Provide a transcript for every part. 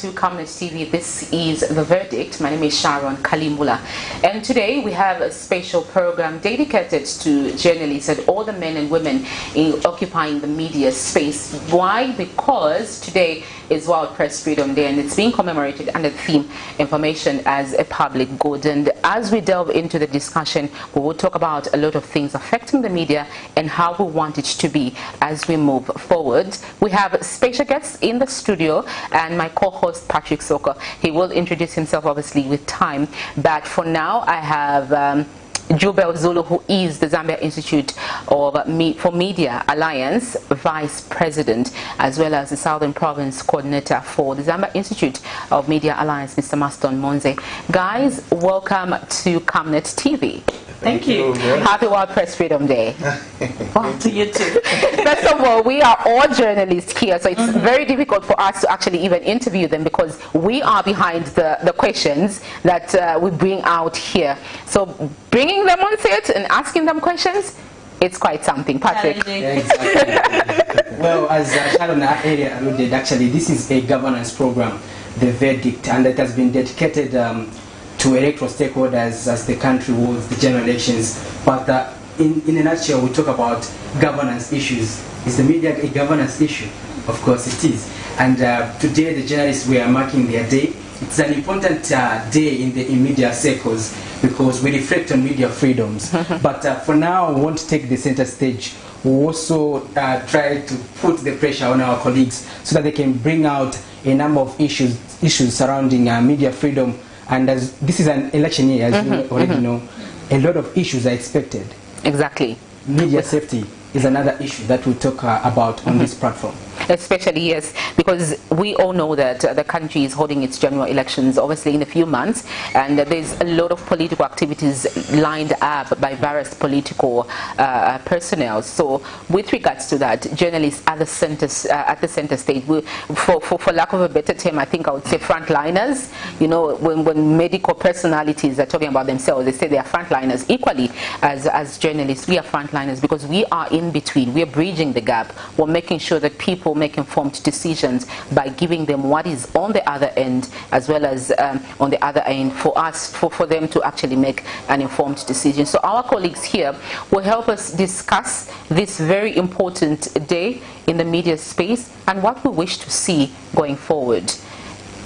to Camnet TV. This is The Verdict. My name is Sharon Kalimula. And today we have a special program dedicated to journalists and all the men and women occupying the media space. Why? Because today is World Press Freedom Day and it's being commemorated under the theme Information as a Public Good. And as we delve into the discussion, we will talk about a lot of things affecting the media and how we want it to be as we move forward. We have special guests in the studio and my co-host Patrick Soko. He will introduce himself obviously with time, but for now I have Jubel Zulu, who is the Zambia Institute for Media Alliance Vice President, as well as the Southern Province Coordinator for the Zambia Institute of Media Alliance, Mr. Maston Monze. Guys, welcome to Camnet TV. Thank you. Happy World Press Freedom Day. Well, to you too. First of all, we are all journalists here, so it's very difficult for us to actually even interview them because we are behind the questions that we bring out here. So bringing them on set and asking them questions, it's quite something. Patrick. Yeah, exactly. Well, as Sharon earlier alluded, actually this is a governance program, The Verdict, and it has been dedicated to electoral stakeholders as the country holds the general elections. But in a nutshell, we talk about governance issues. Is the media a governance issue? Of course it is. And today the journalists, we are marking their day. It's an important day in media circles because we reflect on media freedoms. But for now, we want to take the center stage. We also try to put the pressure on our colleagues so that they can bring out a number of issues surrounding media freedom. And as this is an election year, as you already know, a lot of issues are expected. Exactly. Media safety is another issue that we'll talk about on this platform. Especially, yes, because we all know that the country is holding its general elections obviously in a few months, and there's a lot of political activities lined up by various political personnel. So with regards to that, journalists at the center stage, for lack of a better term, I think I would say frontliners. You know, when medical personalities are talking about themselves, they say they are frontliners. Equally as journalists, we are frontliners because we are in between. We are bridging the gap. We're making sure that people make informed decisions by giving them what is on the other end, as well as on the other end for them to actually make an informed decision. So our colleagues here will help us discuss this very important day in the media space and what we wish to see going forward.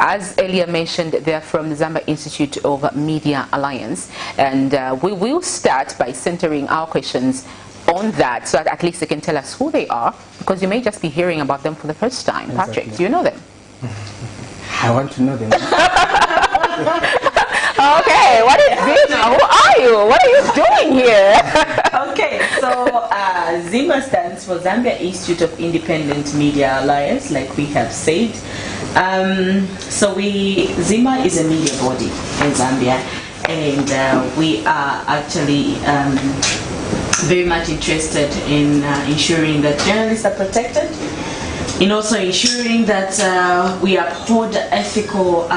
As earlier mentioned, they're from the Zambia Institute of Media Alliance, and we will start by centering our questions on that so that at least they can tell us who they are, because you may just be hearing about them for the first time. Exactly. Patrick, do you know them? I want to know them. Okay, what is Zima? Who are you? What are you doing here? Okay, so ZIMA stands for Zambia Institute of Independent Media Alliance, like we have said. So ZIMA is a media body in Zambia, and we are actually very much interested in ensuring that journalists are protected, and also ensuring that we uphold ethical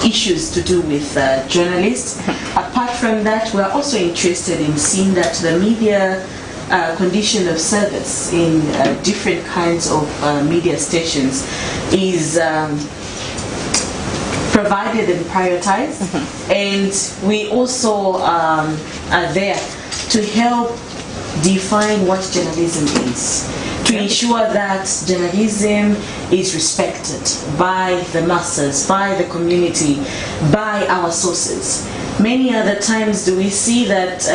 issues to do with journalists. Apart from that, we are also interested in seeing that the media condition of service in different kinds of media stations is provided and prioritized. And we also are there to help define what journalism is, to ensure that journalism is respected by the masses, by the community, by our sources. Many other times do we see that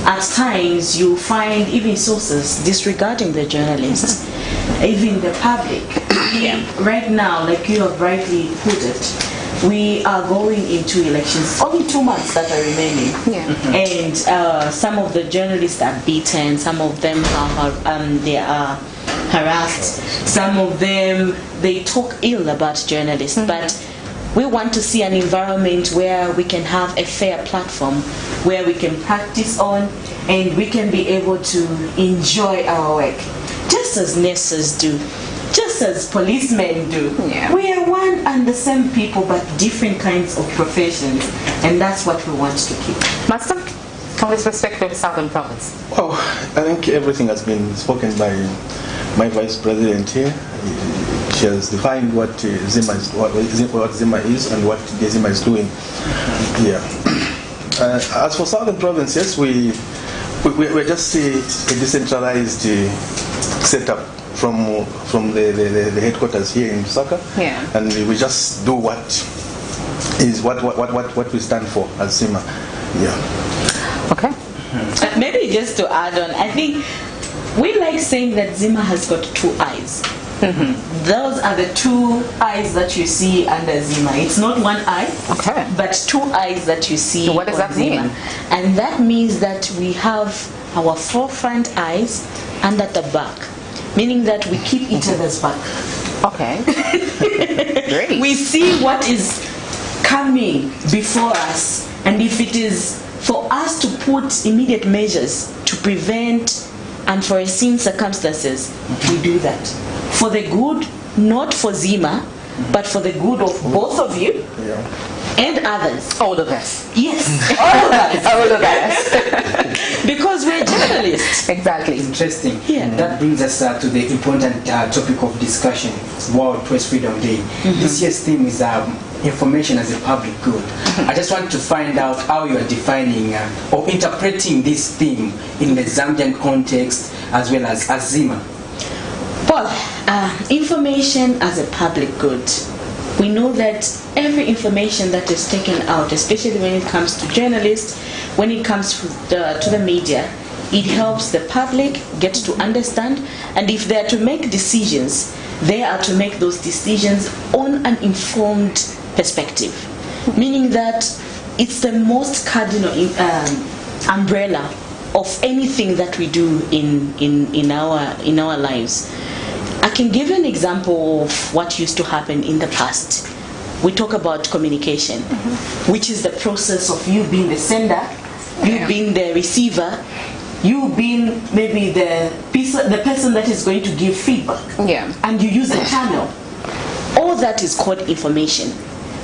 at times you find even sources disregarding the journalists, even the public. Right now, like you have rightly put it, we are going into elections, only 2 months that are remaining. And some of the journalists are beaten, some of them they are harassed, some of them they talk ill about journalists. But we want to see an environment where we can have a fair platform, where we can practice on and we can be able to enjoy our work, just as nurses do, just as policemen do. We are one and the same people, but different kinds of professions, and that's what we want to keep. Master, from this perspective, Southern Province. Oh, I think everything has been spoken by my Vice President here. She She has defined what Zima is and what Zima is doing. Yeah. As for Southern Province, yes, we're just a decentralized setup from the headquarters here in Lusaka, and we just do what we stand for as Zima. Yeah. Okay. Maybe just to add on, I think we like saying that Zima has got two eyes. Those are the two eyes that you see under Zima. It's not one eye, but two eyes that you see. What does that mean? And that means that we have our forefront eyes and at the back, meaning that we keep each other's back. Okay. Great. We see what is coming before us, and if it is for us to put immediate measures to prevent unforeseen circumstances, we do that. For the good, not for Zima, but for the good of both of you and others. All of us. Yes, all of us. All of us. Because we're journalists. Exactly. Interesting. Yeah. That brings us to the important topic of discussion, World Press Freedom Day. This year's theme is information as a public good. I just want to find out how you are defining or interpreting this theme in the Zambian context as well as Zima. Well, information as a public good. We know that every information that is taken out, especially when it comes to journalists, when it comes to the media, it helps the public get to understand, and if they are to make decisions, they are to make those decisions on an informed perspective, meaning that it's the most cardinal umbrella of anything that we do in our lives. I can give you an example of what used to happen in the past. We talk about communication, which is the process of you being the sender, you being the receiver, you being maybe the person that is going to give feedback, and you use a channel. All that is called information.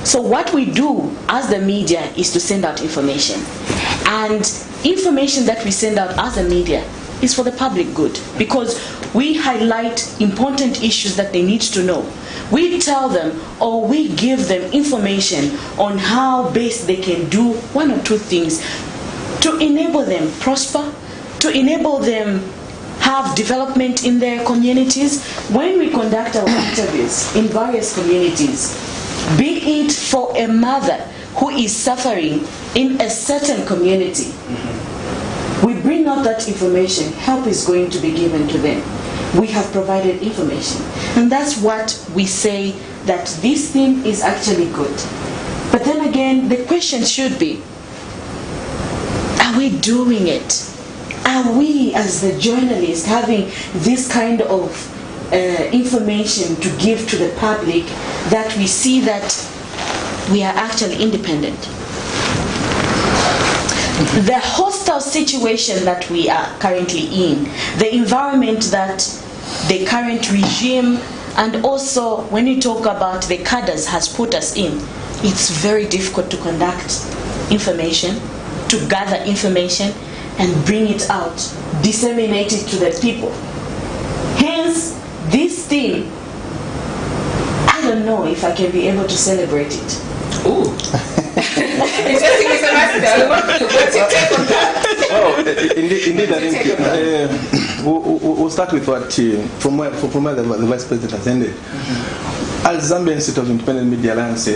So what we do as the media is to send out information, and information that we send out as a media is for the public good, because we highlight important issues that they need to know. We tell them, or we give them information on how best they can do one or two things to enable them prosper, to enable them have development in their communities. When we conduct our interviews in various communities, be it for a mother who is suffering in a certain community, we bring out that information. Help is going to be given to them. We have provided information. And that's what we say, that this thing is actually good. But then again, the question should be, are we doing it? Are we, as the journalists, having this kind of information to give to the public, that we see that we are actually independent? The hostile situation that we are currently in, the environment that the current regime, and also when you talk about the cadres, has put us in, it's very difficult to conduct information, to gather information and bring it out, disseminate it to the people. Hence, this thing, I don't know if I can be able to celebrate it. Ooh. Interesting, Mr. Master. What's your take on that? Well, indeed, I think we'll start with what from where the Vice President has ended. As Zambia Institute of Independent Media Alliance,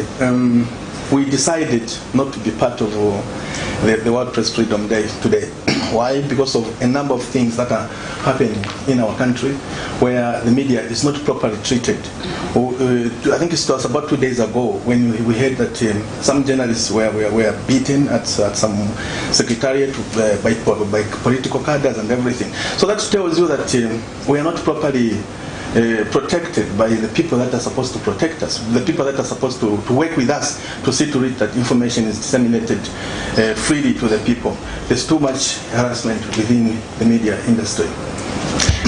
we decided not to be part of the World Press Freedom Day today. Why? Because of a number of things that are happening in our country where the media is not properly treated. I think it was about 2 days ago when we heard that some journalists were beaten at some secretariat by political cadres and everything. So that tells you that we are not properly protected by the people that are supposed to protect us, the people that are supposed to work with us to see to it that information is disseminated freely to the people. There's too much harassment within the media industry.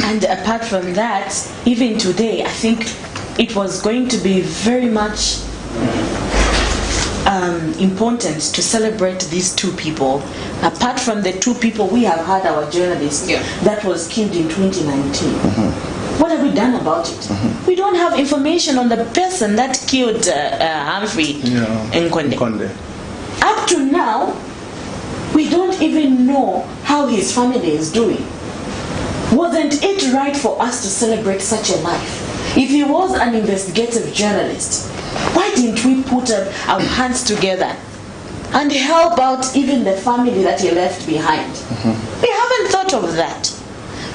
And apart from that, even today, I think it was going to be very much important to celebrate these two people. Apart from the two people, we have had our journalist that was killed in 2019. What have we done about it? We don't have information on the person that killed Humphrey Nkonde. Up to now, we don't even know how his family is doing. Wasn't it right for us to celebrate such a life? If he was an investigative journalist, why didn't we put our hands together and help out even the family that he left behind? We haven't thought of that.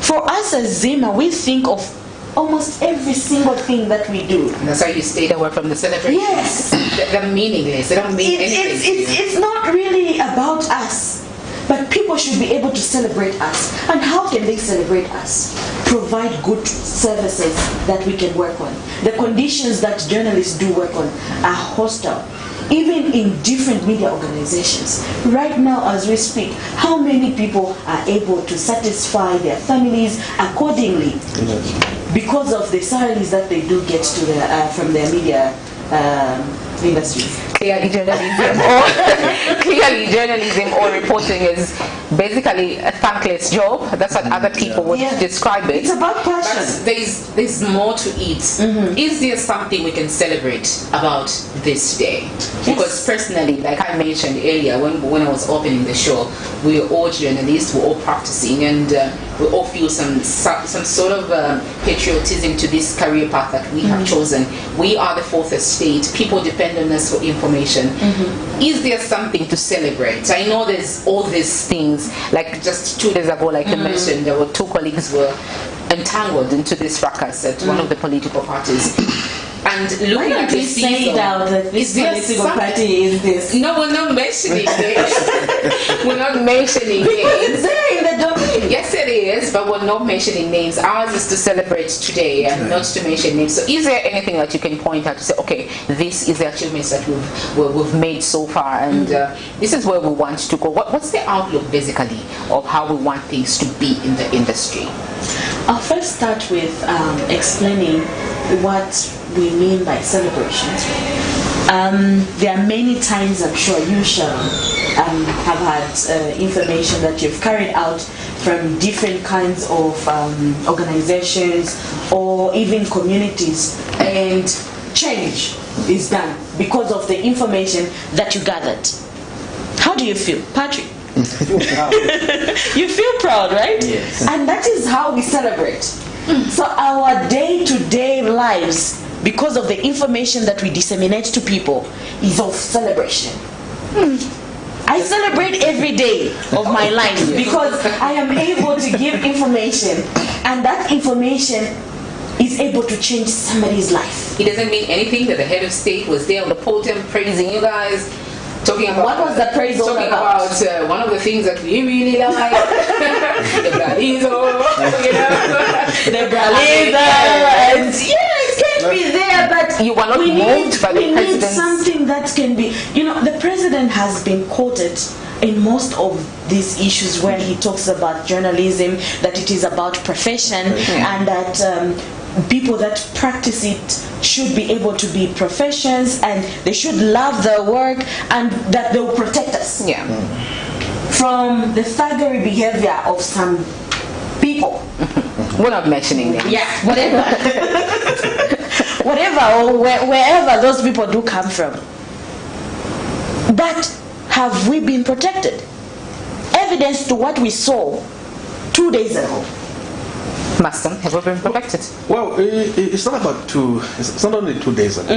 For us as Zima, we think of almost every single thing that we do. And that's how you stayed away from the celebration. Yes. They're meaningless. They don't mean anything. It's not really about us, but people should be able to celebrate us. And how can they celebrate us? Provide good services that we can work on. The conditions that journalists do work on are hostile. Even in different media organizations. Right now as we speak, how many people are able to satisfy their families accordingly because of the salaries that they do get to from their media industry? Clearly journalism or reporting is basically a thankless job. That's what other people would describe it. It's about passion. But there's more to it. Is there something we can celebrate about this day? Because personally, like I mentioned earlier, when I was opening the show, we're all journalists, we're all practicing, and we all feel some sort of patriotism to this career path that we have chosen. We are the fourth estate. People depend on us for information. Is there something to celebrate? I know there's all these things, like just 2 days ago, like you mentioned, there were 2 colleagues were entangled into this ruckus at one of the political parties. And looking at the season, that this political party is this. No, we're not mentioning names. We're not mentioning names. It's there in the domain. Yes, it is, but we're not mentioning names. Ours is to celebrate today and not to mention names. So is there anything that you can point out to say, okay, this is the achievements that we've made so far, and this is where we want to go? What's the outlook, basically, of how we want things to be in the industry? I'll first start with explaining what we mean by celebrations. There are many times, I'm sure you shall have had information that you've carried out from different kinds of organizations or even communities, and change is done because of the information that you gathered. How do you feel, Patrick? You feel proud, right? Yes. And that is how we celebrate. So our day-to-day lives, because of the information that we disseminate to people, is of celebration. I celebrate every day of my life because I am able to give information, and that information is able to change somebody's life. It doesn't mean anything that the head of state was there on the podium praising you guys. Talking about what was the praise all about? One of the things that we really like, the Bralizo, the Bralizo, and it can be there, but you were not moved by the we need something that can be. The president has been quoted in most of these issues where he talks about journalism, that it is about profession, and that people that practice it should be able to be professions, and they should love their work, and that they will protect us from the thuggery behavior of some people. We're not mentioning them. Yeah, whatever. Whatever, or wherever those people do come from. But have we been protected? Evidence to what we saw 2 days ago. Master, have we been protected? Well, it's not about it's not only 2 days ago.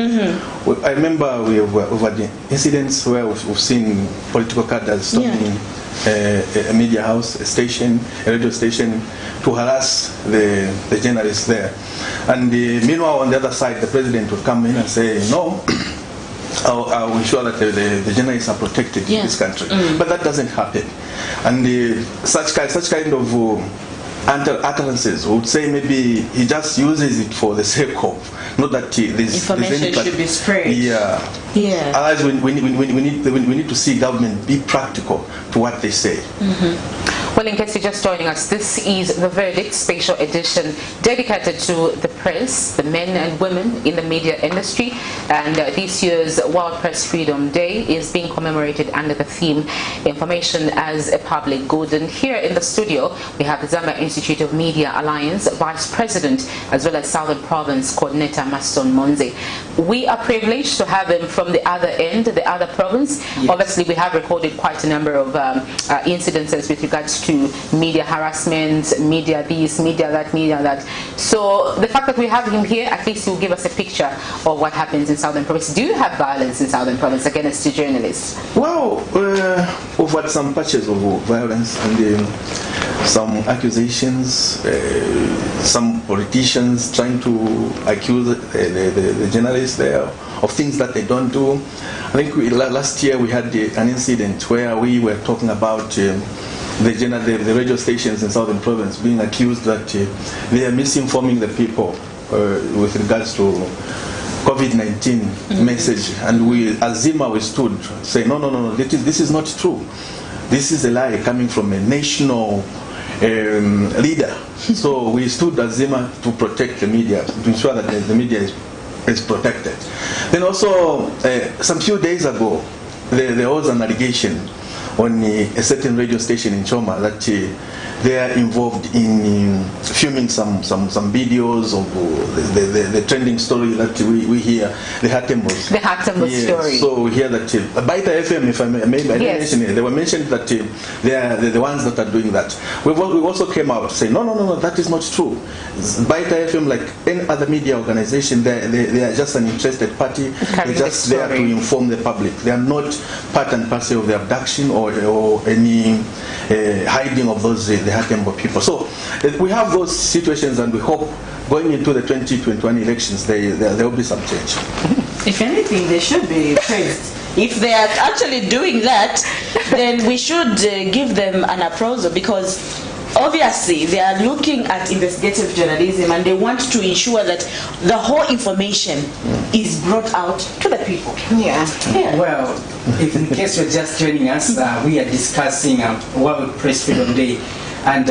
I remember we've had incidents where we've seen political cadres storming a media house, a radio station, to harass the journalists there. And meanwhile, on the other side, the president would come in and say, no, I'll ensure that the journalists are protected in this country. But that doesn't happen. And such kind of utterances would say maybe he just uses it for the sake of, not that there's information should be spread. Yeah. Otherwise, we need to see government be practical to what they say. Well, in case you're just joining us, this is The Verdict special edition dedicated to the press, the men and women in the media industry. And this year's World Press Freedom Day is being commemorated under the theme Information as a Public Good. And here in the studio, we have the Zambia Institute of Media Alliance Vice President as well as Southern Province Coordinator Maston Monze. We are privileged to have him from the other end, the other province. Yes. Obviously, we have recorded quite a number of incidences with regards to media harassment, media this, media that. So the fact that we have him here, at least will give us a picture of what happens in Southern Province. Do you have violence in Southern Province against the journalists? Well, we've had some patches of violence and some accusations, some politicians trying to accuse the journalists there of things that they don't do. I think last year we had an incident where we were talking about the radio stations in Southern Province being accused that they are misinforming the people with regards to COVID-19 message. And we, as Zima, we stood saying, no, this is not true. This is a lie coming from a national leader. So we stood as Zima to protect the media, to ensure that the media is protected. Then also, some few days ago, there was an allegation on a certain radio station in Choma that they are involved in filming some videos of the trending story that we hear, the Hatembos. The Hatembos story. So we hear that Baita FM, if I may yes. mention it, they were mentioned that they are the ones that are doing that. We also came out saying, no, that is not true. Baita FM, like any other media organization, they are just an interested party. They're just there to inform the public. They are not part and parcel of the abduction or any hiding of those the Hatembo people. So we have those situations, and we hope going into the 2021 elections there will be some change. If anything, they should be praised. If they are actually doing that, then we should give them an applause, because obviously they are looking at investigative journalism and they want to ensure that the whole information is brought out to the people. Yeah. Well, if in case you're just joining us, we are discussing World Press Freedom Day, and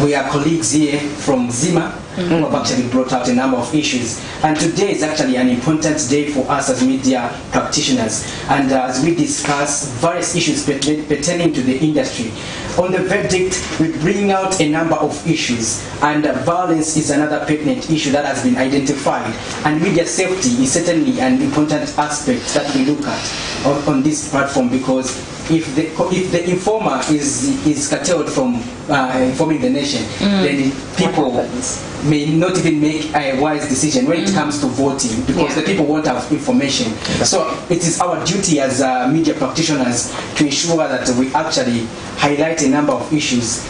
we are colleagues here from Zima who have actually brought out a number of issues. And today is actually an important day for us as media practitioners. And as we discuss various issues pertaining to the industry, on the verdict, we bring out a number of issues. And violence is another pertinent issue that has been identified. And media safety is certainly an important aspect that we look at on this platform, because if the informer is curtailed from informing the nation, then people may not even make a wise decision when it comes to voting, because the people won't have information. So it is our duty as media practitioners to ensure that we actually highlight a number of issues.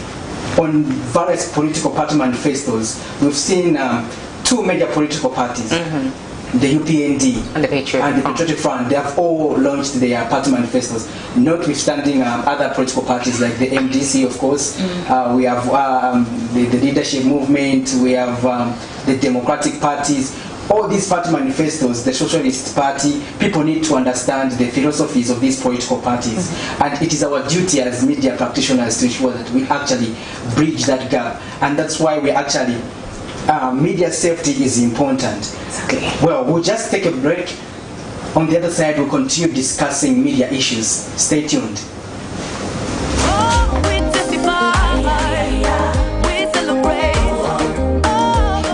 On various political party manifestos, we've seen two major political parties, the UPND and the Patriotic Front. They have all launched their party manifestos, notwithstanding other political parties like the MDC, of course. We have the leadership movement, we have the democratic parties. All these party manifestos, the Socialist Party, people need to understand the philosophies of these political parties. And it is our duty as media practitioners to ensure that we actually bridge that gap. And that's why we actually media safety is important. Okay. Well, we'll just take a break. On the other side, we'll continue discussing media issues. Stay tuned.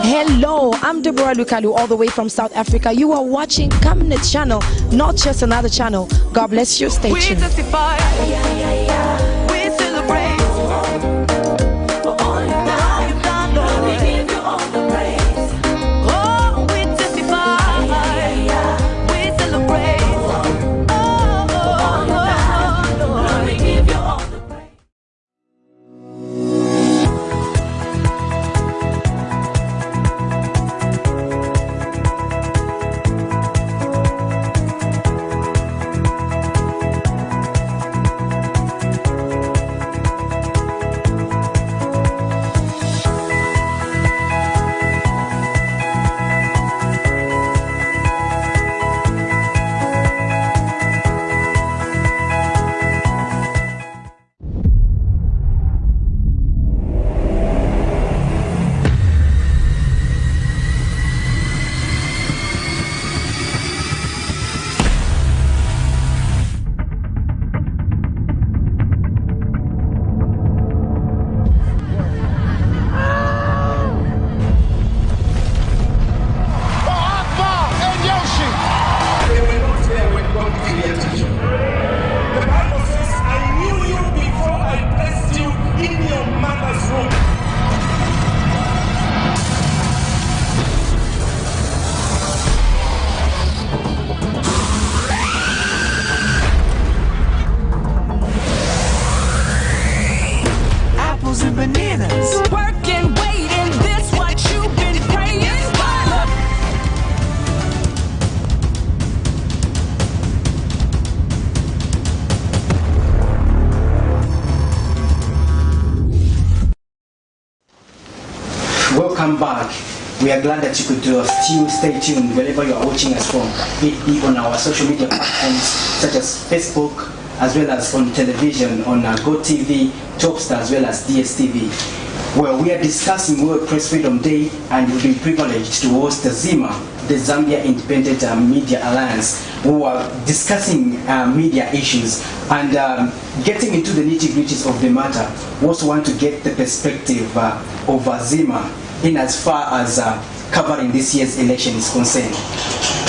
Hello, I'm Deborah Lukalu, all the way from South Africa. You are watching Camnet Channel, not just another channel. God bless you. Stay tuned. We testify. We celebrate. come back. We are glad that you could still stay tuned wherever you are watching us from, be on our social media platforms such as Facebook, as well as on television, on GoTV, Topstar, as well as DSTV, where we are discussing World Press Freedom Day, and we've been privileged to host the ZIMA, the Zambia Independent Media Alliance, who are discussing media issues and getting into the nitty-gritties of the matter. We also want to get the perspective of ZIMA in as far as covering this year's election is concerned.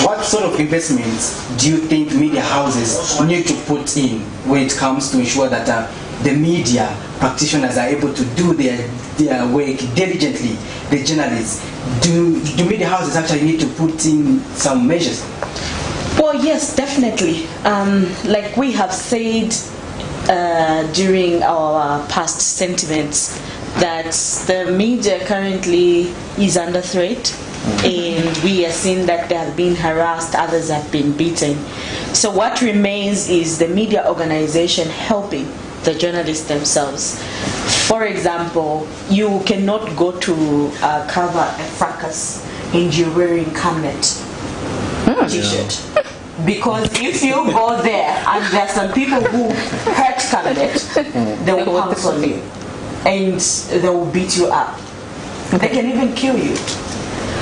What sort of investments do you think media houses need to put in when it comes to ensure that the media practitioners are able to do their work diligently, the journalists? Do media houses actually need to put in some measures? Well, yes, definitely. Like we have said during our past sentiments, that the media currently is under threat, and we are seeing that they have been harassed, others have been beaten. So what remains is the media organization helping the journalists themselves. For example, you cannot go to cover a fracas and you're wearing Camnet t-shirt. Because if you go there and there are some people who hurt Camnet, they will pounce on you and they will beat you up. They can even kill you.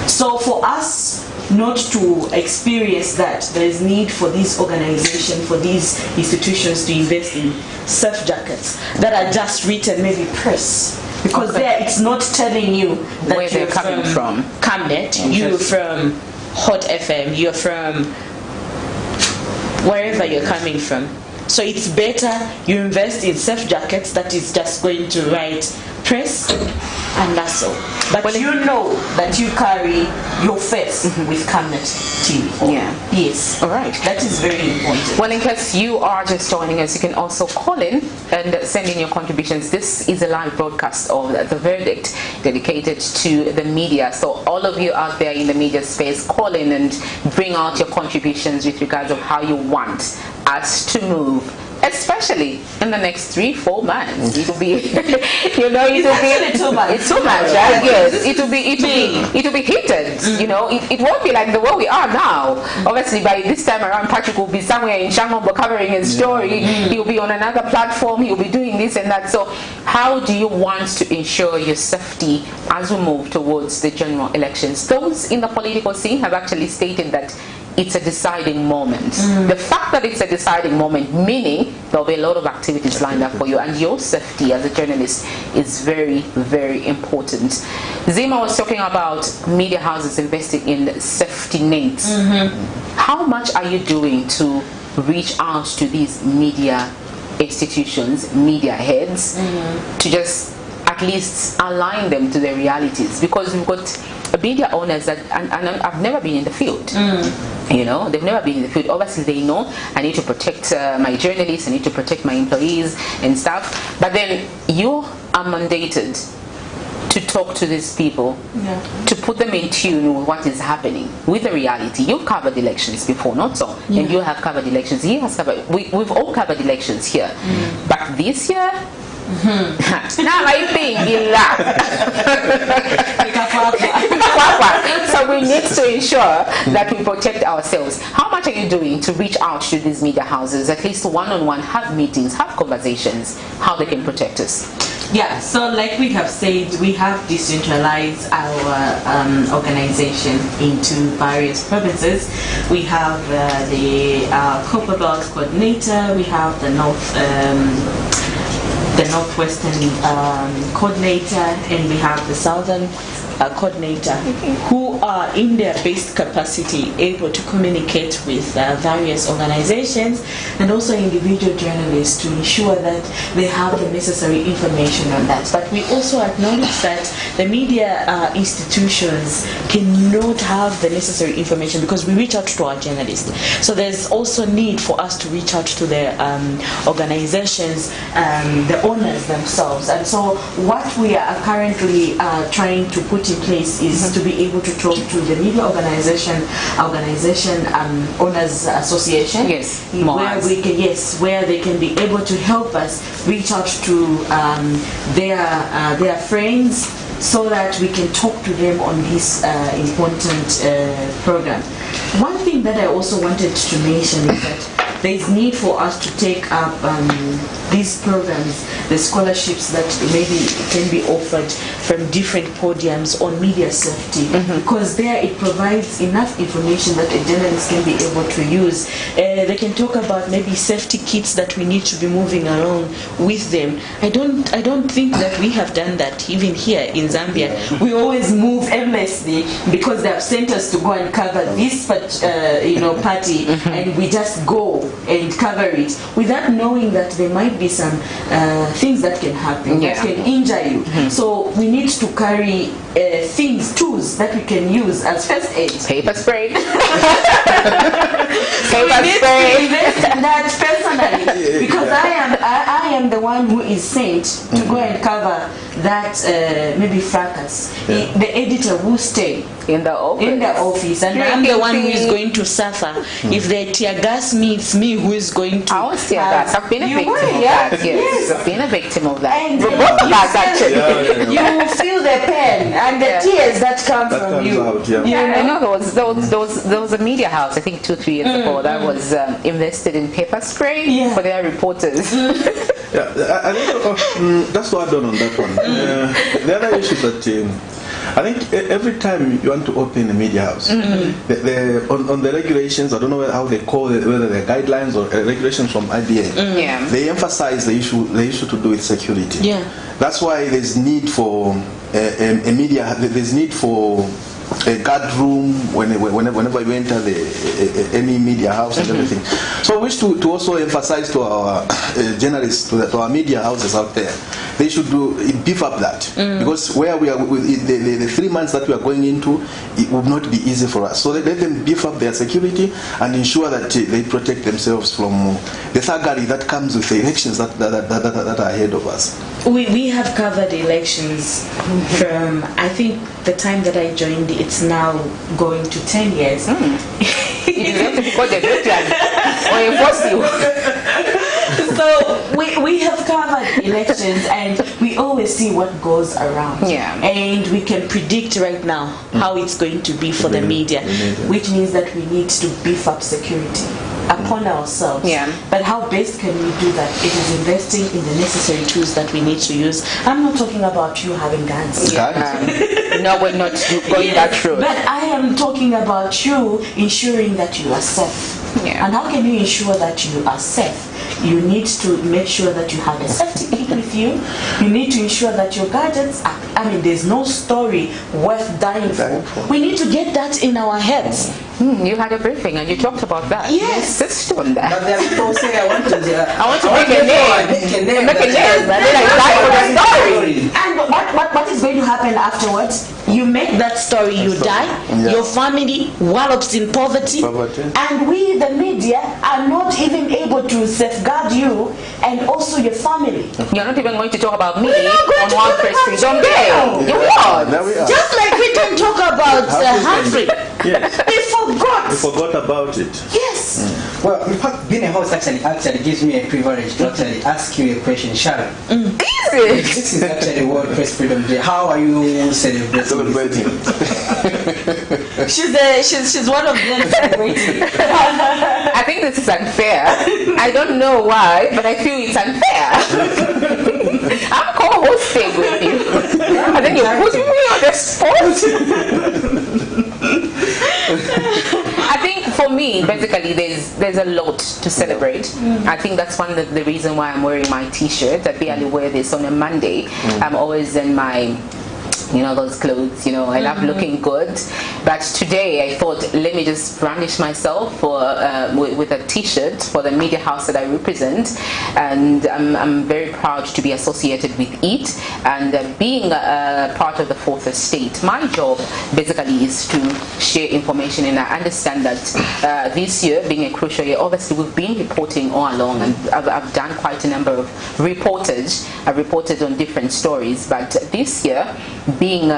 So for us not to experience that, there is need for this organization, for these institutions to invest in surf jackets that are just written maybe press. Because there it's not telling you that where you're they're coming from. Camnet, you're from Hot FM, you're from wherever you're coming from. So it's better you invest in surf jackets that is just going to write press, and that's all. But you know that you carry your face with Camnet TV. Yeah. Yes. All right. That is very important. Well, in case you are just joining us, you can also call in and send in your contributions. This is a live broadcast of The Verdict dedicated to the media. So all of you out there in the media space, call in and bring out your contributions with regards of how you want us to move, especially in the next 3-4 months. It will be, you know, it will be too much. It's too much, right? Yes, it will be heated. You know, it won't be like the way we are now. Obviously, by this time around, Patrick will be somewhere in Shangombo covering his story. He'll be on another platform. He'll be doing this and that. So, how do you want to ensure your safety as we move towards the general elections? Those in the political scene have actually stated that it's a deciding moment. The fact that it's a deciding moment, meaning there'll be a lot of activities lined up for you, and your safety as a journalist is very, very important. Zima was talking about media houses investing in safety nets. How much are you doing to reach out to these media institutions, media heads, to just at least align them to their realities? Because we've got media owners that, and I've never been in the field. You know, they've never been in the field. Obviously, they know I need to protect my journalists, I need to protect my employees and stuff. But then you are mandated to talk to these people, to put them in tune with what is happening, with the reality. You've covered elections before, not so? And you have covered elections. He has covered. We've all covered elections here. But this year, now I think so we need to ensure that we protect ourselves. How much are you doing to reach out to these media houses, at least one-on-one, have meetings, have conversations, how they can protect us? Yeah, so like we have said, we have decentralized our organization into various provinces. We have the Copper Belt coordinator, we have the Northwestern coordinator, and we have the Southern coordinator, who are in their base capacity able to communicate with various organizations and also individual journalists to ensure that they have the necessary information on that. But we also acknowledge that the media institutions cannot have the necessary information because we reach out to our journalists. So there's also need for us to reach out to the organizations, the owners themselves. And so what we are currently trying to put in place is to be able to talk to the media organization owners association, where we can where they can be able to help us reach out to their friends, so that we can talk to them on this important program. One thing that I also wanted to mention is that there is need for us to take up these programs, the scholarships that maybe can be offered from different podiums on media safety, because there it provides enough information that a journalist can be able to use. They can talk about maybe safety kits that we need to be moving around with them. I don't think that we have done that even here in Zambia. We always move aimlessly because they have sent us to go and cover this party, and we just go and cover it without knowing that there might be some things that can happen that can injure you. So we need to carry tools that we can use as first aid. Paper spray. So we need to invest in that personally, because I am the one who is sent to go and cover that maybe fracas. The editor will stay in the office, and I'm the one who is going to suffer if the tear gas meets me, who is going to. I was tear gas. I've been a victim of that. Yes, I've been a victim of that. And you feel the pain and the tears that come from you. Out, I know there was a media house, I think 2-3 years ago, that was invested in pepper spray for their reporters. I think that's what I've done on that one. The other issue that I think every time you want to open a media house, on the regulations, I don't know how they call it, whether they're guidelines or regulations from IBA, they emphasize the issue to do with security. That's why there's need for a media, there's need for a guard room whenever you enter any media house and everything. So I wish to also emphasize to our journalists, to our media houses out there, they should beef up that, because where we are, the 3 months that we are going into, it will not be easy for us. So let them beef up their security and ensure that they protect themselves from the thuggery that comes with the elections that are ahead of us. We have covered elections from, I think, the time that I joined. It's now going to 10 years. It is going to be called a veteran or a fossil. So we have covered elections, and we always see what goes around. And we can predict right now how it's going to be for the media, which means that we need to beef up security upon ourselves. But how best can we do that? It is investing in the necessary tools that we need to use. I'm not talking about you having guns. No, we're not going that route. But I am talking about you ensuring that you are safe. And how can you ensure that you are safe? You need to make sure that you have a safety kit with you. You need to ensure that your gadgets are, there's no story worth dying for. We need to get that in our heads. You had a briefing and you talked about that. Yes. You insist on that. But there are people saying, I want to make a name. Make a name. And then I die for the story. And what is going to happen afterwards? You make that story, you die, your family wallops in poverty, and we, the media, are not even able to safeguard you and also your family. You're not even going to talk about me on One Press Freedom Day. You won't. Just like we can talk about Humphrey. We forgot about it. Yes. Well, in fact, being a host actually gives me a privilege to actually ask you a question, Sharon. This is actually World Press Freedom Day. How are you celebrating? She's one of them celebrating. I think this is unfair. I don't know why, but I feel it's unfair. I'm co-hosting with you, and then you're putting me on the spot. I think for me, basically, there's a lot to celebrate. I think that's one of the reason why I'm wearing my T-shirt. I barely wear this on a Monday. I'm always in my those clothes, I love looking good. But today I thought, let me just brandish myself with a T-shirt for the media house that I represent. And I'm very proud to be associated with it. And being part of the Fourth Estate, my job basically is to share information. And I understand that this year, being a crucial year, obviously we've been reporting all along. And I've done quite a number of reportage. I've reported on different stories. But this year, being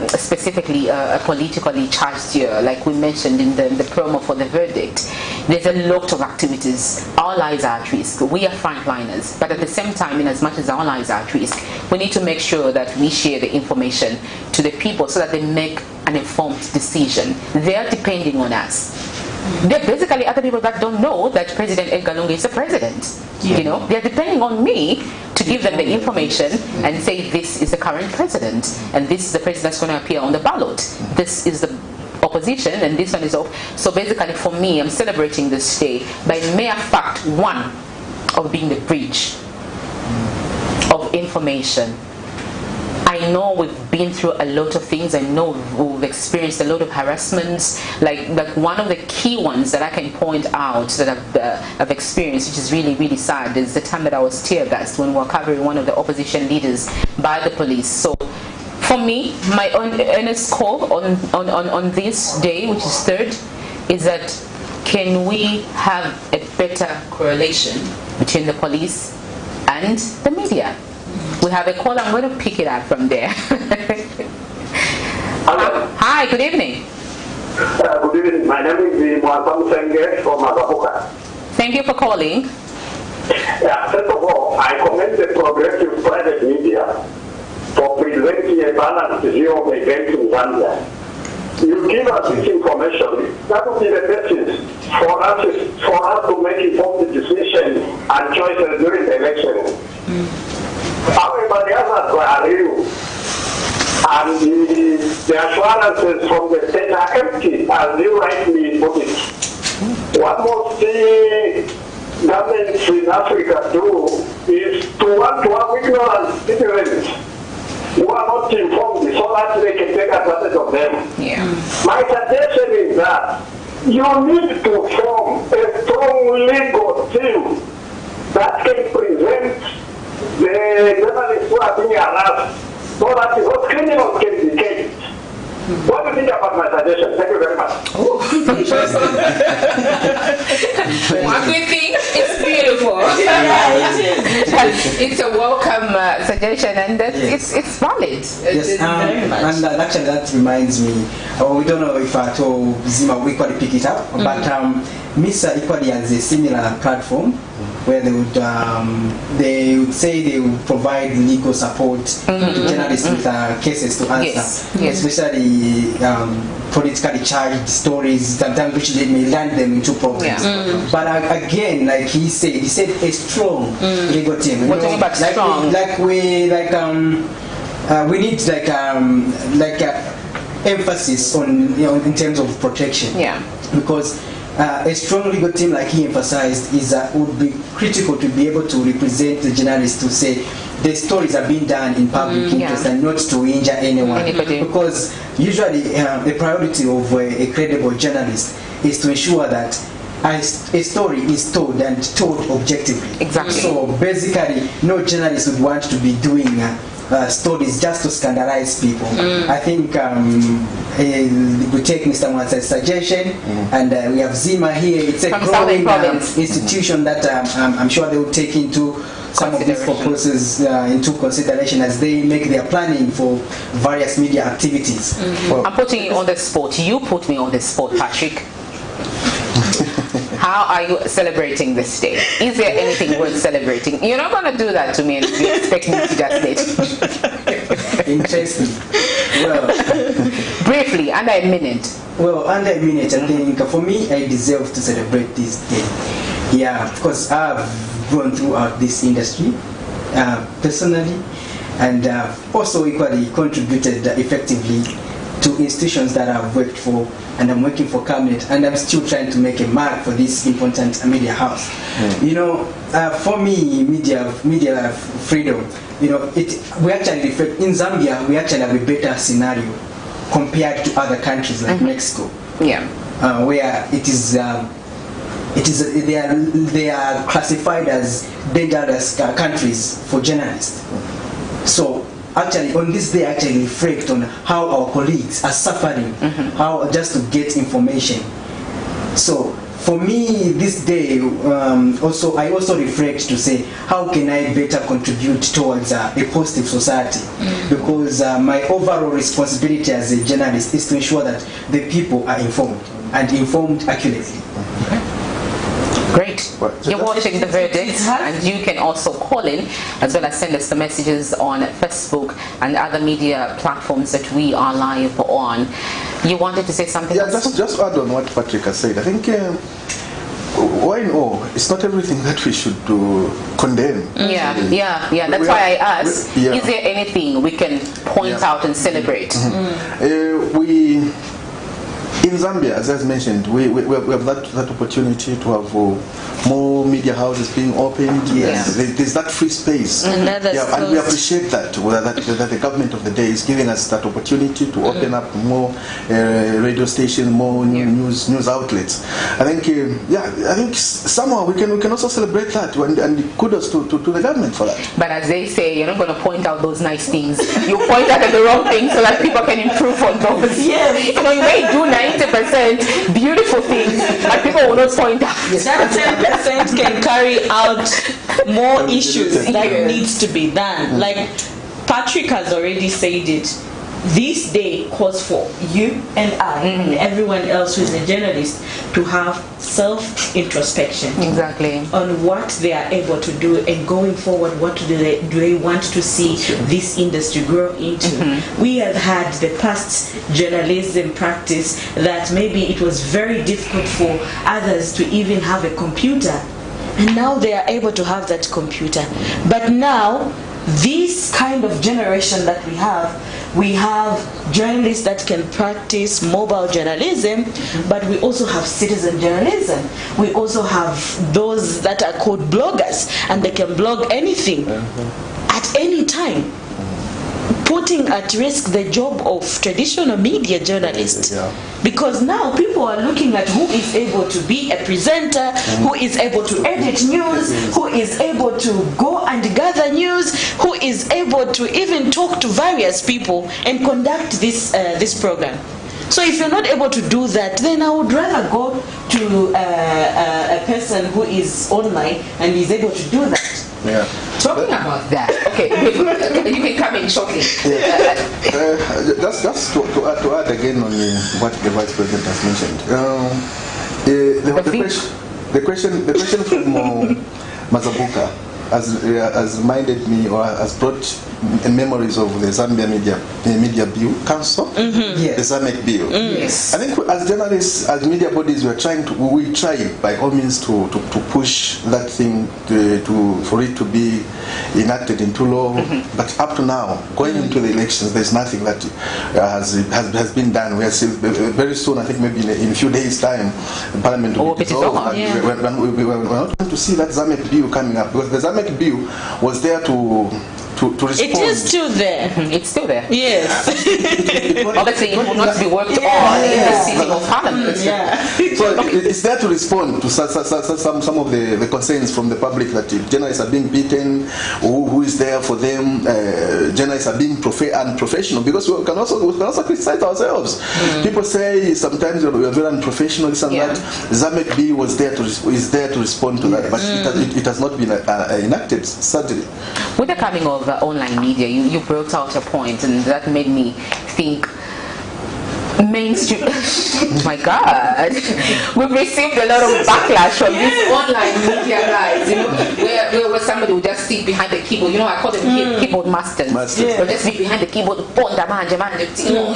specifically politically charged here, like we mentioned in the promo for the verdict, there's a lot of activities. Our lives are at risk. We are frontliners, but at the same time, in as much as our lives are at risk, we need to make sure that we share the information to the people so that they make an informed decision. They are depending on us. They're basically other people that don't know that President Edgar Lungu is the president. You know, they're depending on me to give them the information and say this is the current president and this is the president that's going to appear on the ballot. This is the opposition and this one is off. So basically for me, I'm celebrating this day by mere fact one of being the bridge of information. I know we've been through a lot of things. I know we've experienced a lot of harassments. Like one of the key ones that I can point out that I've experienced, which is really, really sad, is the time that I was tear gassed when we were covering one of the opposition leaders by the police. So for me, my own earnest call on this day, which is 3rd, is that can we have a better correlation between the police and the media? We have a call. I'm going to pick it up from there. Hello. Hi, good evening. Good evening. My name is Mwasam Senge from Agapuka. Thank you for calling. Yeah, first of all, I commend the progressive private media for presenting a balanced view of events in Zambia. You give us this information, that would be the basis for us to make informed decisions and choices during the election. However, the others are real, and the assurances from the state are empty, as you rightly put it. What most the governments in Africa do is to want to have ignorant citizens who are not informed so that they can take advantage of them. Yeah. My suggestion is that you need to form a strong legal team that can prevent the journalists who are being harassed so that those criminals can be caged. What do you think about my suggestion? Thank you very much. What we think is beautiful. It's a welcome suggestion, and it's valid. Yes, and actually that reminds me, we don't know if at all Zima will equally pick it up, but MISA equally has a similar platform where they would say they would provide legal support to journalists with cases to answer, especially politically charged stories, sometimes which they may land them into problems. But again, like he said a strong legal team. What talking about strong? We need emphasis on in terms of protection. Yeah. Because a strong legal team, like he emphasized, would be critical to be able to represent the journalists to say the stories are being done in public interest and not to injure anyone. Because usually the priority of a credible journalist is to ensure that a story is told and told objectively. Exactly. So basically, no journalist would want to be doing stories just to scandalize people. I think we take Mr. Mwansa's suggestion, and we have Zima here. It's a growing institution that I'm sure they will take into some of these purposes into consideration as they make their planning for various media activities. Well, I'm putting you on the spot. You put me on the spot, Patrick. How are you celebrating this day? Is there anything worth celebrating? You're not going to do that to me and you expect me to just it. Interesting. Well, briefly, under a minute. Well, under a minute, I think for me, I deserve to celebrate this day. Yeah, because I've gone throughout this industry personally, and also equally contributed effectively to institutions that I've worked for, and I'm working for Cabinet, and I'm still trying to make a mark for this important media house. You know, for me, media freedom, you know, we actually reflect, in Zambia, we actually have a better scenario compared to other countries like Mexico, where they are classified as dangerous countries for journalists. So actually on this day actually reflect on how our colleagues are suffering, how just to get information. So for me, this day, I also reflect to say, how can I better contribute towards a positive society? Because my overall responsibility as a journalist is to ensure that the people are informed and informed accurately. Great. You're watching The Verdict, and you can also call in as well as send us the messages on Facebook and other media platforms that we are live on. You wanted to say something? Yeah, just add on what Patrick has said. I think why no? It's not everything that we should condemn. Yeah. That's why I asked. Is there anything we can point out and celebrate? In Zambia, as I mentioned, we have that opportunity to have more media houses being opened. Yes, there's that free space. And we appreciate that the government of the day is giving us that opportunity to open up more radio stations, more news outlets. I think I think somehow we can also celebrate that, and kudos to the government for that. But as they say, you're not going to point out those nice things. You point out the wrong things so that people can improve on those. Yes. You know, you may do 90% beautiful things, but people will not point out. That 10% can carry out more issues that needs to be done. Like Patrick has already said it. This day calls for you and I and everyone else who is a journalist to have self-introspection. Exactly. On what they are able to do, and going forward, what do they want to see this industry grow into. We have had the past journalism practice that maybe it was very difficult for others to even have a computer, and now they are able to have that computer. But now, this kind of generation that we have journalists that can practice mobile journalism, but we also have citizen journalism. We also have those that are called bloggers, and they can blog anything at any time, putting at risk the job of traditional media journalists. Because now people are looking at who is able to be a presenter, who is able to edit news, who is able to go and gather news, who is able to even talk to various people and conduct this program. So if you're not able to do that, then I would rather go to a person who is online and is able to do that. Talking about that, okay, you can come in shortly. Just to add again on what the Vice President has mentioned. The question from Mazabuka has reminded me, or has brought memories of the Zambia Media Bill Council, the ZAMEC Bill. Yes. I think as journalists, as media bodies, we try by all means to push that thing for it to be enacted into law. But up to now, going into the elections, there's nothing that has been done. We are still very soon. I think maybe in a few days' time, Parliament will be dissolved. We're not going to see that ZAMEC Bill coming up, because the ZAMEC Bill was there to respond. It is still there. It's still there. Yes. Obviously, it will not be worked on in the sitting of Parliament. So it's there to respond to some of the concerns from the public that journalists are being beaten, who is there for them, journalists are being unprofessional, because we can also criticize ourselves. People say sometimes we are very unprofessional, this and that. ZAMEC B is there to respond to that, but it has not been enacted, sadly. With the coming of online media, you brought out a point, and that made me think mainstream. My God, we've received a lot of backlash from these online media guys. You know, where somebody will just sit behind the keyboard. You know, I call them keyboard masters. They'll just be behind the keyboard. You know,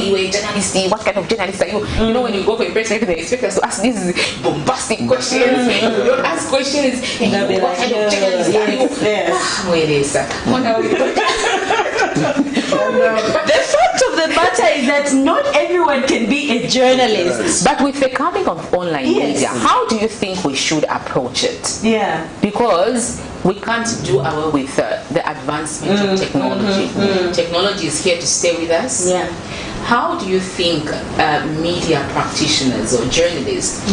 you're a journalist. What kind of journalist are you? You know, when you go for a press interview, they expect us to ask these bombastic questions. You don't ask questions. What kind of journalist are you? Wait a second. The fact of the matter is that not everyone can be a journalist. But with the coming of online media, how do you think we should approach it? Because we can't do away with the advancement of technology. Technology is here to stay with us. How do you think media practitioners or journalists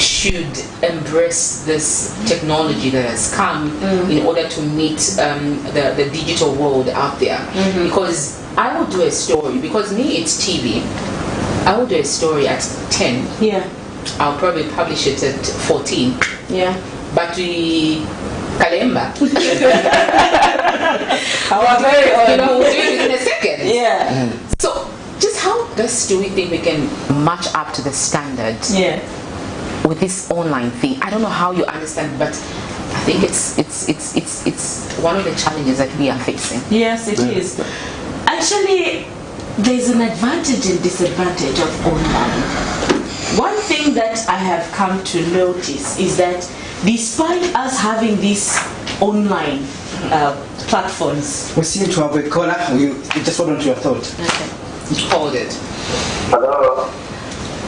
should embrace this technology that has come in order to meet the digital world out there? Because I would do a story, because me it's TV, I would do a story at 10. I'll probably publish it at 14. Yeah. But we Kalemba. Our very You know, own. we'll do it within a second. Yeah. So, just how best do we think we can match up to the standard Yeah. with this online thing? I don't know how you understand, but I think it's one of the challenges that we are facing. Yes, it is. Actually, there's an advantage and disadvantage of online. One thing that I have come to notice is that despite us having these online platforms, We seem to have a caller. You just hold on to your thought. Hold it. Hello.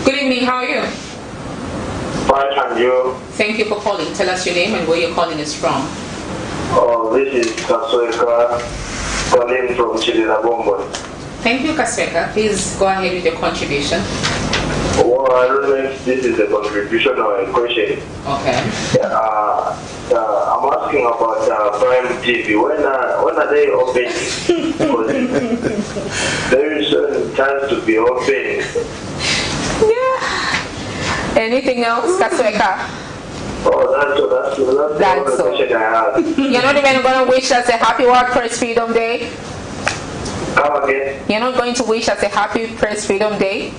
Good evening, how are you? Fine, and you? Thank you for calling. Tell us your name and where you're calling us from. Oh, this is Kasweka calling from Chililabombo. Thank you, Kasweka. Please go ahead with your contribution. Well, I don't know if this is a contribution or a question. Okay. I'm asking about Prime TV. When are they opening? Because there is a chance to be open. Yeah. Anything else, Kasweka? Oh, that's the only question I have. You're not even going to wish us a happy World Press Freedom Day? Come again? You're not going to wish us a happy Press Freedom Day?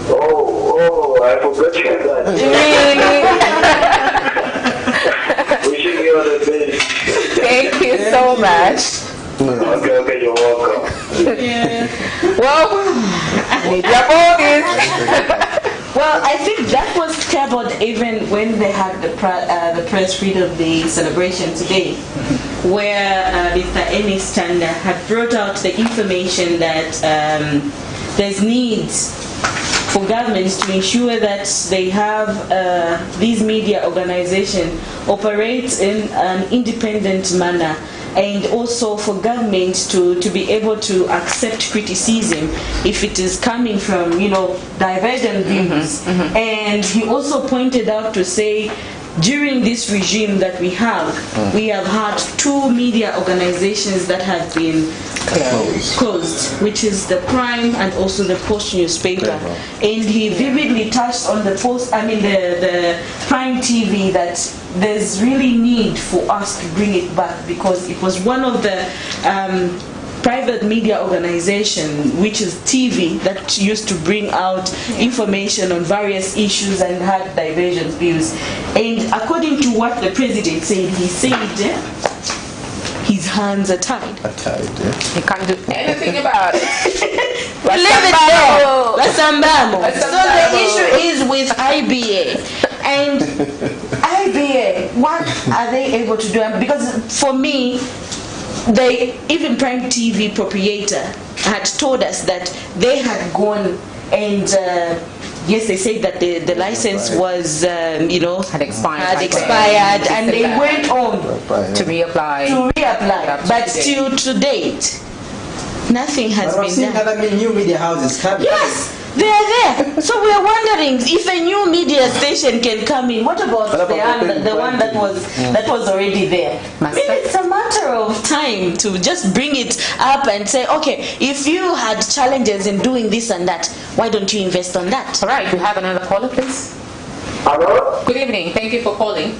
Oh, I forgot that. Really? Wishing you all the best. Thank you so much. Okay, you're welcome. Well, media boys. well, I think that was covered even when they had the Press Freedom Day celebration today, where Mr. Ennis Standa had brought out the information that there's needs for governments to ensure that they have these media organizations operate in an independent manner, and also for governments to be able to accept criticism if it is coming from, divergent views. And he also pointed out to say, during this regime that we have had 2 media organizations that have been closed, which is the Prime and also the Post newspaper. And he vividly touched on the Prime TV, that there's really need for us to bring it back, because it was one of the private media organization, which is TV, that used to bring out information on various issues and had divergent views. And according to what the president said, he said his hands are tied. He can't do anything about it. Leave it there. Lasambamo. So the issue is with IBA. And IBA, what are they able to do? Because for me, even Prime TV proprietor had told us that they had gone and yes, they said that the license was had expired, and they went on to reapply. But still to date, nothing has been done. Other new media houses coming. Yes, they are there. So we are wondering if a new media station can come in. What about the one that was already there? I mean, it's a matter of time to just bring it up and say, okay, if you had challenges in doing this and that, why don't you invest on that? All right, we have another caller, please. Hello? Good evening. Thank you for calling.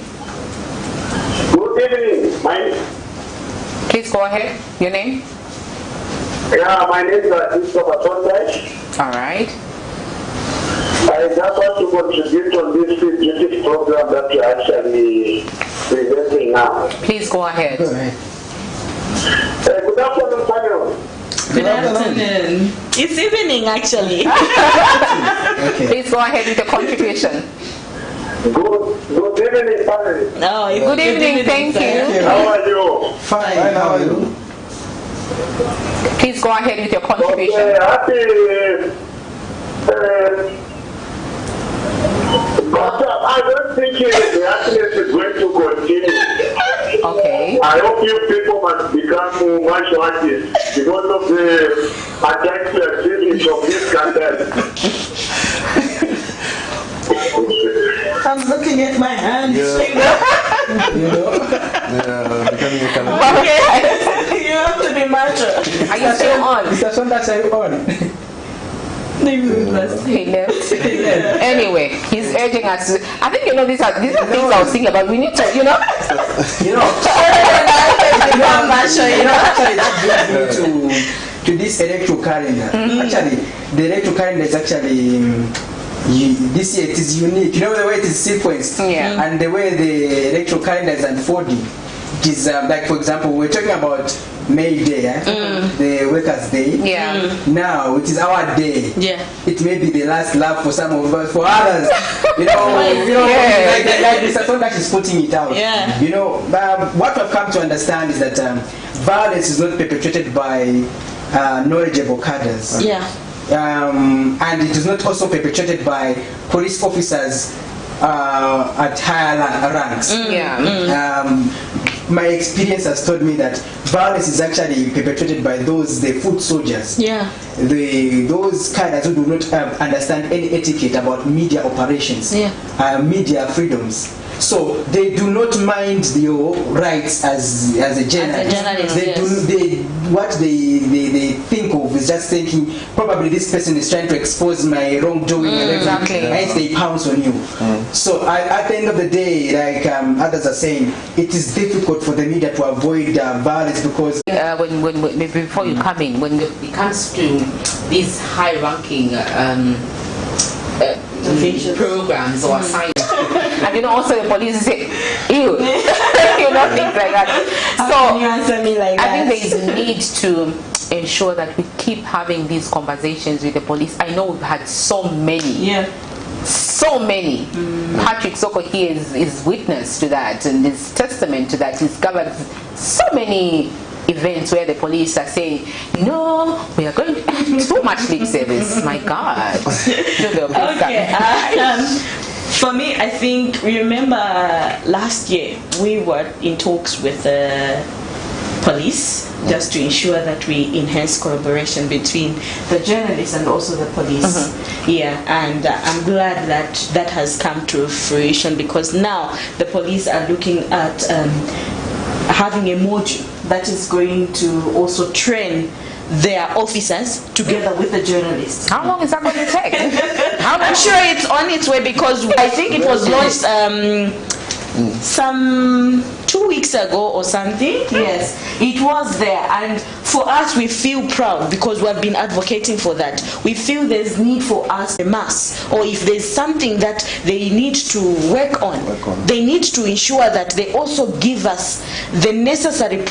Good evening. Please go ahead. Your name? My name is Christopher Sondage. All right. I just want to contribute on this fugitive program that you're actually presenting now. Please go ahead. Good afternoon, panel. Good afternoon. It's evening, actually. Please go ahead with your contribution. Good evening, panel. Good evening, thank you. How are you? Fine, how are you? Please go ahead with your contribution. Okay, happy. But I don't think the happiness is going to continue. Okay. I hope you people must become martial artists because of the attacks we are seeing from this country. I'm looking at my hands. Becoming a kind of You have to be mature. Are you still on? Mr. Sondage, are you on? He left. Anyway, he's urging us. I think these are things I was thinking about. We need to, actually, that brings me to this electoral calendar. Actually, the electoral calendar is actually this year it is unique. You know the way it is sequenced, and the way the electoral calendar is unfolding. It is like, for example, we're talking about May Day, the Workers' Day. Now it is our day. It may be the last lap for some of us. For others, like Mr. Tondak is putting it out. What we've come to understand is that violence is not perpetrated by knowledgeable cadres. And it is not also perpetrated by police officers at higher ranks. My experience has told me that violence is actually perpetrated by the foot soldiers. Those cadres who do not understand any etiquette about media operations, media freedoms. So they do not mind your rights as a journalist. What they think of is just thinking probably this person is trying to expose my wrongdoing, hence they pounce on you. So at the end of the day, like others are saying, it is difficult for the media to avoid violence because before you come in, when it comes to these high-ranking programs or assignments. And also the police say, ew, things like that. So you answer me like I think there is a need to ensure that we keep having these conversations with the police. I know we've had so many. So many. Patrick Soko here is witness to that and is testament to that. He's covered so many events where the police are saying, no, we are going to too much lip service. My God. For me, I think, remember last year we were in talks with the police just to ensure that we enhance collaboration between the journalists and also the police. And I'm glad that that has come to fruition because now the police are looking at having a module that is going to also train their officers together with the journalists. How long is that going to take? I'm sure it's on its way because I think it was launched some 2 weeks ago or something. Yes, it was there, and for us we feel proud because we have been advocating for that. We feel there's need for us a mass, or if there's something that they need to work on, they need to ensure that they also give us the necessary